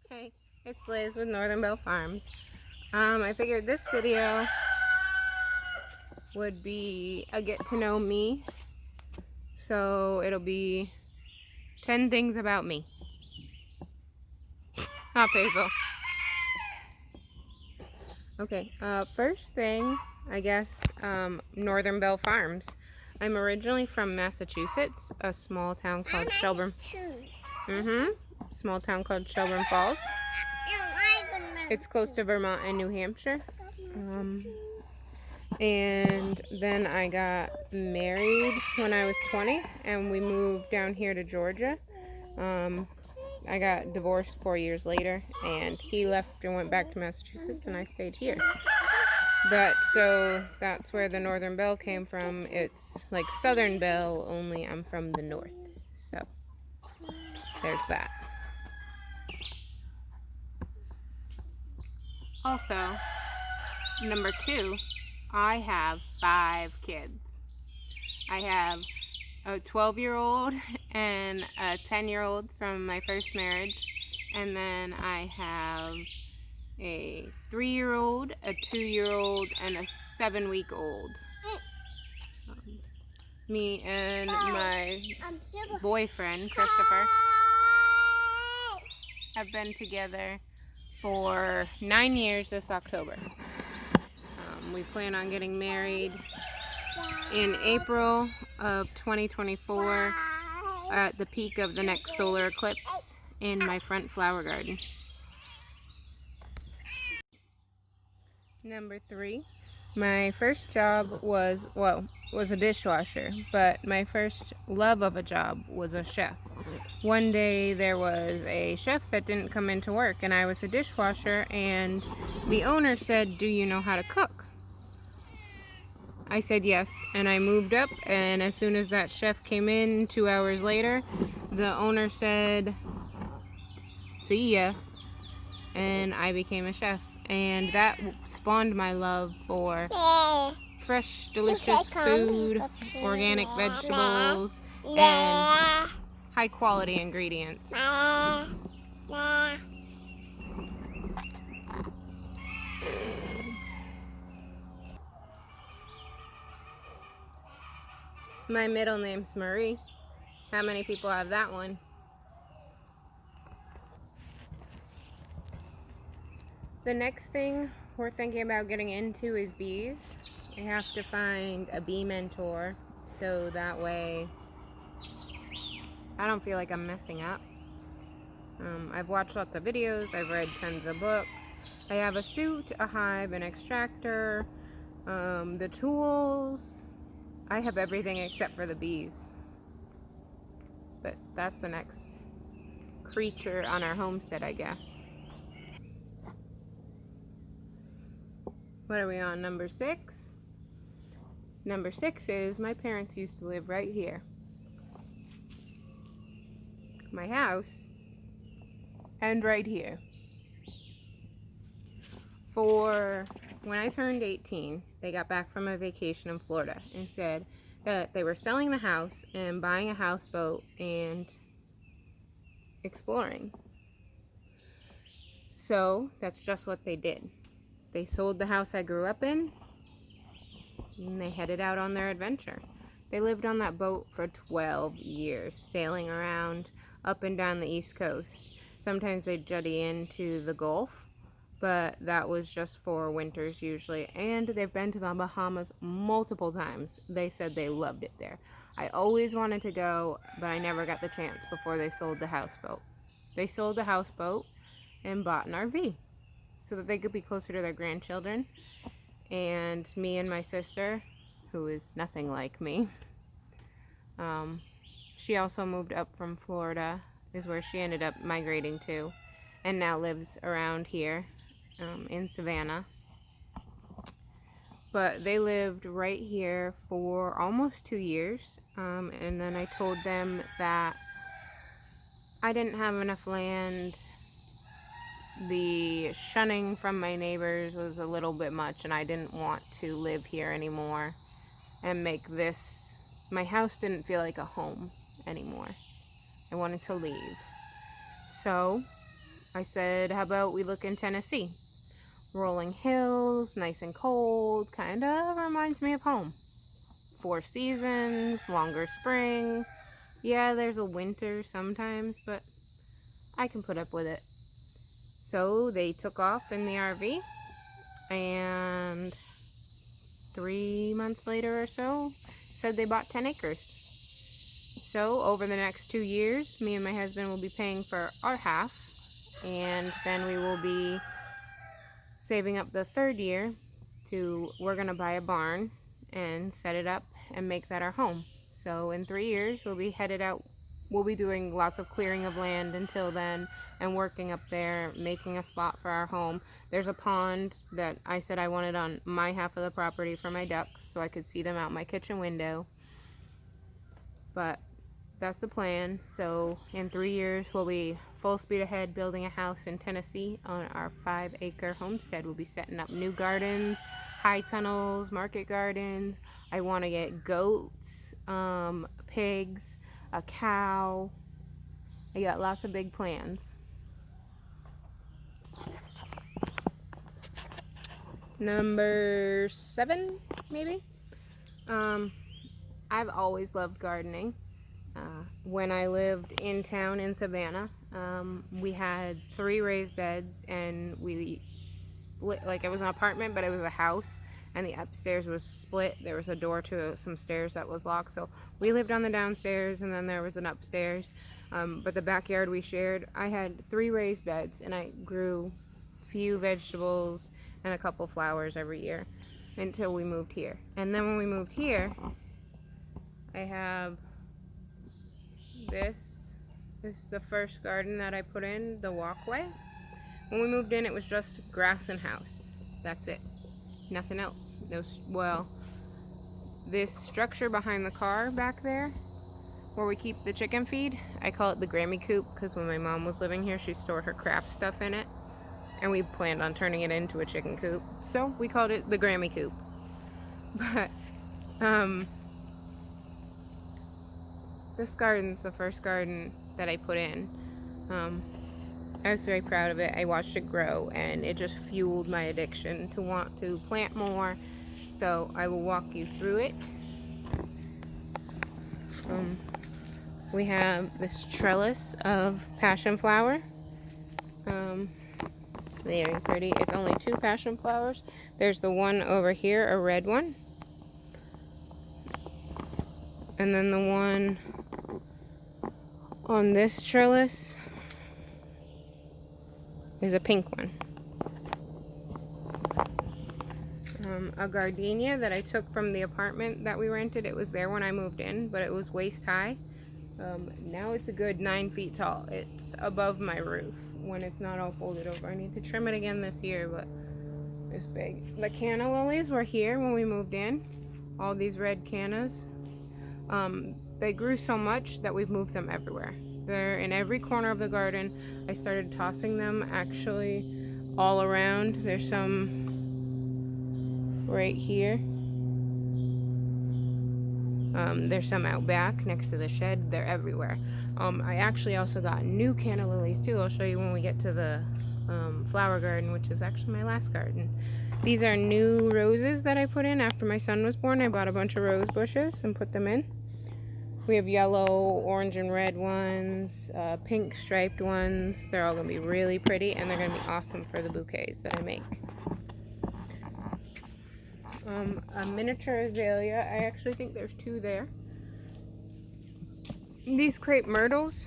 Hey, it's Liz with Northern Belle Farms. I figured this video would be a get to know me. So it'll be 10 things about me. Not Hazel. Okay, first thing, I guess, Northern Belle Farms. I'm originally from Massachusetts, a small town called Shelburne. Small town called Shelburne Falls. It's close to Vermont and New Hampshire. And then I got married when I was 20 and we moved down here to Georgia. I got divorced 4 years later and he left and went back to Massachusetts and I stayed here. But so that's where the Northern Belle came from. It's like Southern Belle, only I'm from the north. So there's that. Also, number 2, I have 5 kids. I have a 12-year-old and a 10-year-old from my first marriage. And then I have a 3-year-old, a 2-year-old, and a 7-week-old. Me and my boyfriend, Christopher, have been together for 9 years this October. We plan on getting married in April of 2024 at the peak of the next solar eclipse in my front flower garden. Number 3, my first job was a dishwasher, but my first love of a job was a chef. One day there was a chef that didn't come into work and I was a dishwasher and the owner said, "Do you know how to cook?" I said yes, and I moved up, and as soon as that chef came in 2 hours later, the owner said, "See ya," and I became a chef. And that spawned my love for fresh, delicious food, organic vegetables, and high quality ingredients. My middle name's Marie. How many people have that one? The next thing we're thinking about getting into is bees. I have to find a bee mentor so that way I don't feel like I'm messing up. I've watched lots of videos, I've read tons of books. I have a suit, a hive, an extractor, the tools. I have everything except for the bees. But that's the next creature on our homestead, I guess. What are we on, number 6? Number 6 is my parents used to live right here. My house, and right here. For when I turned 18, they got back from a vacation in Florida and said that they were selling the house and buying a houseboat and exploring. So that's just what they did. They sold the house I grew up in and they headed out on their adventure. They lived on that boat for 12 years, sailing around up and down the East Coast. Sometimes they'd jetty into the Gulf, but that was just for winters usually. And they've been to the Bahamas multiple times. They said they loved it there. I always wanted to go, but I never got the chance before they sold the houseboat. They sold the houseboat and bought an RV so that they could be closer to their grandchildren. And me and my sister, who is nothing like me, she also moved up from Florida, is where she ended up migrating to, and now lives around here in Savannah. But they lived right here for almost 2 years, and then I told them that I didn't have enough land. The shunning from my neighbors was a little bit much, and I didn't want to live here anymore and make this, my house didn't feel like a home anymore. I wanted to leave. So I said, how about we look in Tennessee? Rolling hills, nice and cold, kind of reminds me of home. 4 seasons, longer spring. Yeah, there's a winter sometimes, but I can put up with it. So they took off in the RV, and 3 months later or so, said they bought 10 acres. So over the next 2 years, me and my husband will be paying for our half, and then we will be saving up the 3rd year we're going to buy a barn and set it up and make that our home. So in 3 years, we'll be headed out. We'll be doing lots of clearing of land until then and working up there, making a spot for our home. There's a pond that I said I wanted on my half of the property for my ducks so I could see them out my kitchen window. But that's the plan. So in 3 years, we'll be full speed ahead building a house in Tennessee on our 5-acre homestead. We'll be setting up new gardens, high tunnels, market gardens. I want to get goats, pigs, a cow. I got lots of big plans. Number 7, maybe? I've always loved gardening. When I lived in town in Savannah, we had 3 raised beds, and we split, like it was an apartment, but it was a house, and the upstairs was split. There was a door to some stairs that was locked, so we lived on the downstairs, and then there was an upstairs, but the backyard we shared. I had 3 raised beds, and I grew few vegetables and a couple flowers every year until we moved here. And then when we moved here, I have this is the first garden that I put in, the walkway. When we moved in, it was just grass and house. That's it. Nothing else. Well, this structure behind the car back there, where we keep the chicken feed, I call it the Grammy coop, because when my mom was living here, she stored her craft stuff in it, and we planned on turning it into a chicken coop. So we called it the Grammy coop. But, this garden's the first garden that I put in. I was very proud of it. I watched it grow, and it just fueled my addiction to want to plant more. So I will walk you through it. We have this trellis of passion flower. It's very pretty. It's only 2 passion flowers. There's the one over here, a red one. And then the one on this trellis is a pink one. A gardenia that I took from the apartment that we rented. It was there when I moved in, but it was waist high. Now it's a good 9 feet tall. It's above my roof when it's not all folded over. I need to trim it again this year, but it's big. The canna lilies were here when we moved in. All these red cannas. They grew so much that we've moved them everywhere. They're in every corner of the garden. I started tossing them actually all around. There's some right here. There's some out back next to the shed. They're everywhere. I actually also got new canna lilies too. I'll show you when we get to the flower garden, which is actually my last garden. These are new roses that I put in after my son was born. I bought a bunch of rose bushes and put them in. We have yellow, orange, and red ones, pink striped ones. They're all going to be really pretty, and they're going to be awesome for the bouquets that I make. A miniature azalea. I actually think there's 2 there. These Crape Myrtles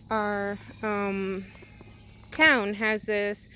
are, town has this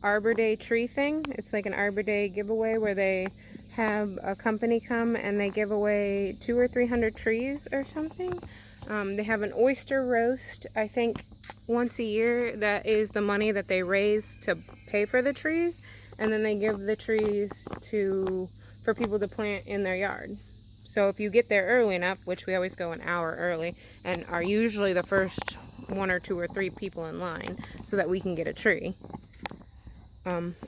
Arbor Day tree thing. It's like an Arbor Day giveaway where they have a company come and they give away 200 or 300 trees or something. They have an oyster roast, I think, once a year. That is the money that they raise to pay for the trees, and then they give the trees for people to plant in their yard. So if you get there early enough, which we always go an hour early, and are usually the first 1 or 2 or 3 people in line, so that we can get a tree.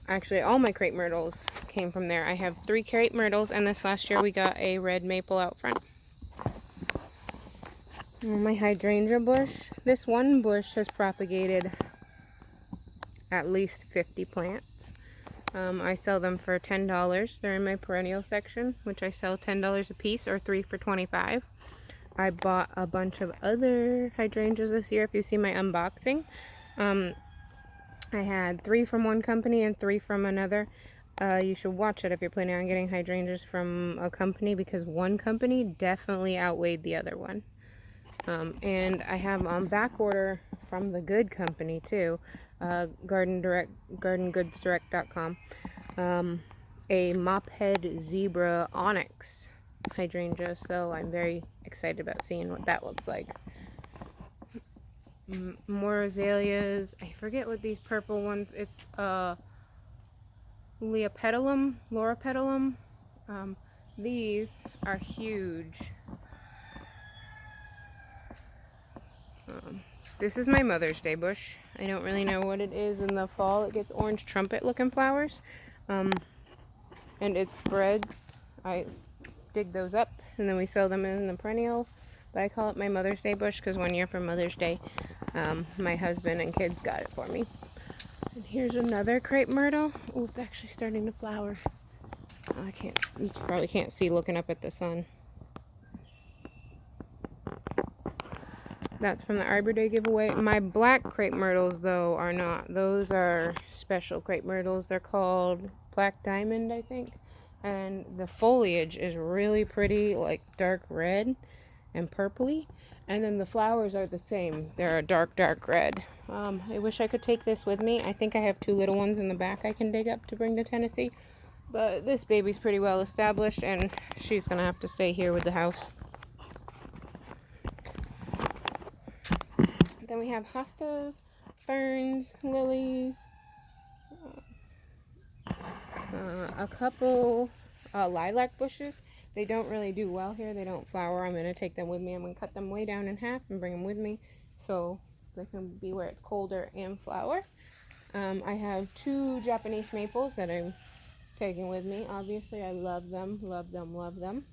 Actually, all my Crape Myrtles came from there. I have 3 Crape Myrtles, and this last year we got a red maple out front. My hydrangea bush. This one bush has propagated at least 50 plants. I sell them for $10. They're in my perennial section, which I sell $10 a piece, or 3 for $25. I bought a bunch of other hydrangeas this year. If you see my unboxing, I had 3 from one company and 3 from another. You should watch it if you're planning on getting hydrangeas from a company, because one company definitely outweighed the other one. And I have on back order from the good company too, GardenGoodsDirect.com, a mophead zebra onyx hydrangea, so I'm very excited about seeing what that looks like. More azaleas. I forget what these purple ones, it's Laurapetalum. These are huge. This is my Mother's Day bush. I don't really know what it is in the fall. It gets orange trumpet looking flowers, and it spreads. I dig those up and then we sell them in the perennial, but I call it my Mother's Day bush because one year for Mother's Day, my husband and kids got it for me. And here's another crepe myrtle. Oh, it's actually starting to flower. You probably can't see looking up at the sun. That's from the Arbor Day giveaway. My black crepe myrtles, though, are not. Those are special crepe myrtles. They're called Black Diamond, I think. And the foliage is really pretty, like dark red and purpley. And then the flowers are the same. They're a dark, dark red. I wish I could take this with me. I think I have 2 little ones in the back I can dig up to bring to Tennessee. But this baby's pretty well established, and she's going to have to stay here with the house. Then we have hostas, ferns, lilies, a couple lilac bushes. They don't really do well here. They don't flower. I'm going to take them with me. I'm going to cut them way down in half and bring them with me so they can be where it's colder and flower. I have 2 Japanese maples that I'm taking with me. Obviously, I love them, love them, love them.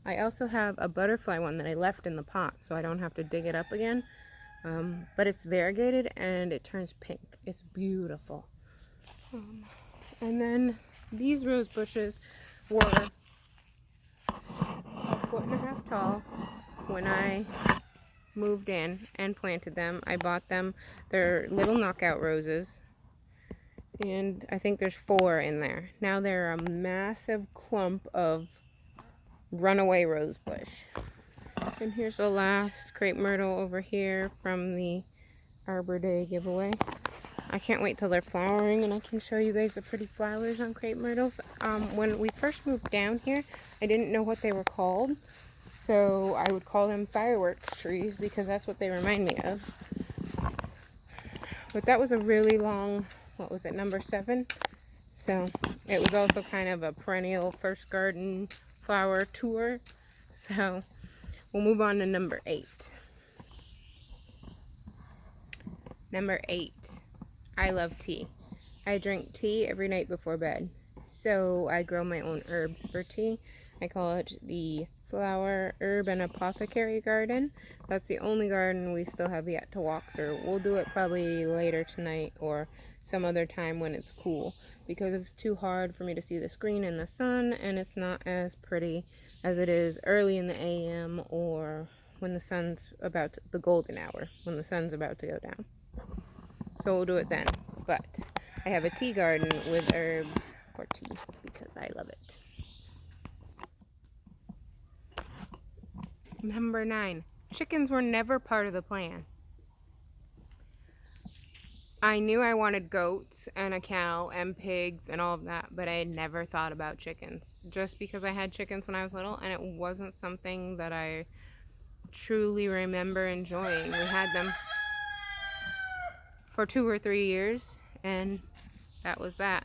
I also have a butterfly one that I left in the pot so I don't have to dig it up again. But it's variegated and it turns pink. It's beautiful. And then these rose bushes were a 1.5 foot tall when I moved in and planted them. I bought them. They're little knockout roses, and I think there's 4 in there. Now they're a massive clump of runaway rose bush. And here's the last crepe myrtle over here from the Arbor Day giveaway. I can't wait till they're flowering and I can show you guys the pretty flowers on crepe myrtles. When we first moved down here, I didn't know what they were called, so I would call them fireworks trees because that's what they remind me of. But that was a really long, what was it, number 7? So it was also kind of a perennial first garden flower tour. So we'll move on to number 8. Number 8. I love tea. I drink tea every night before bed. So I grow my own herbs for tea. I call it the Flower, Herb, and Apothecary Garden. That's the only garden we still have yet to walk through. We'll do it probably later tonight or some other time when it's cool, because it's too hard for me to see the screen in the sun, and it's not as pretty as it is early in the AM or when the sun's about the golden hour, when the sun's about to go down. So we'll do it then. But I have a tea garden with herbs for tea because I love it. Number 9. Chickens were never part of the plan. I knew I wanted goats and a cow and pigs and all of that, but I had never thought about chickens. Just because I had chickens when I was little, and it wasn't something that I truly remember enjoying. We had them for 2 or 3 years, and that was that.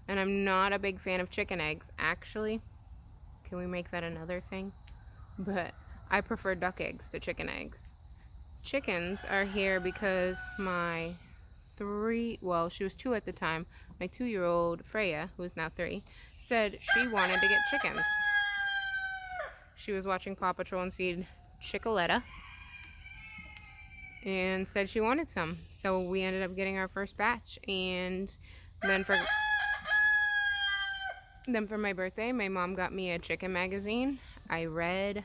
And I'm not a big fan of chicken eggs. Actually, can we make that another thing? But I prefer duck eggs to chicken eggs. Chickens are here because my she was 2 at the time, my 2-year-old Freya, who is now 3, said she wanted to get chickens. She was watching Paw Patrol and seen Chickaletta, and said she wanted some. So we ended up getting our first batch. And then for my birthday, my mom got me a chicken magazine. I read,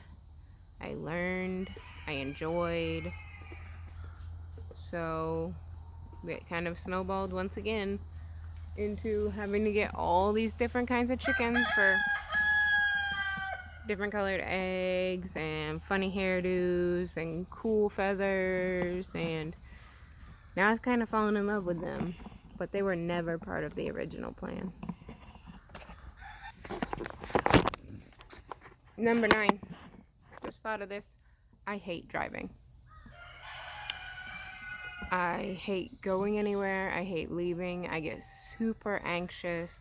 I learned, I enjoyed. So it kind of snowballed once again into having to get all these different kinds of chickens for different colored eggs and funny hairdos and cool feathers, and now I've kind of fallen in love with them, but they were never part of the original plan. Number 9. Just thought of this. I hate driving. I hate going anywhere. I hate leaving. I get super anxious.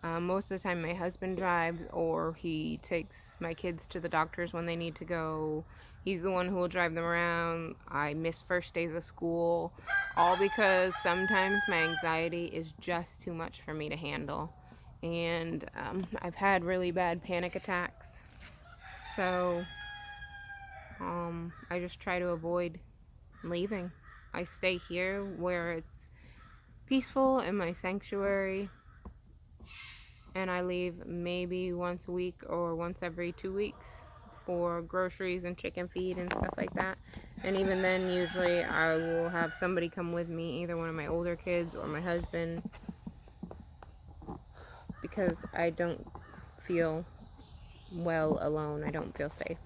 Most of the time my husband drives, or he takes my kids to the doctors when they need to go. He's the one who will drive them around. I miss first days of school, all because sometimes my anxiety is just too much for me to handle. And I've had really bad panic attacks. So I just try to avoid leaving. I stay here where it's peaceful in my sanctuary, and I leave maybe once a week or once every 2 weeks for groceries and chicken feed and stuff like that. And even then, usually I will have somebody come with me, either one of my older kids or my husband, because I don't feel well alone. I don't feel safe.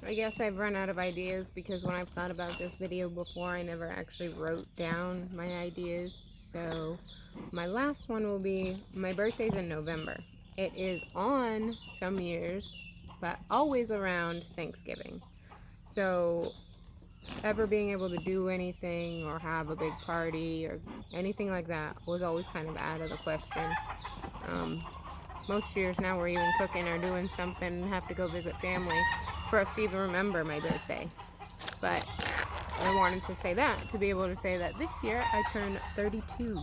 I guess I've run out of ideas because when I've thought about this video before, I never actually wrote down my ideas. So my last one will be, my birthday's in November. It is on some years, but always around Thanksgiving. So ever being able to do anything or have a big party or anything like that was always kind of out of the question. Most years now we're even cooking or doing something and have to go visit family for us to even remember my birthday. But I wanted to say that, to be able to say that this year I turned 32.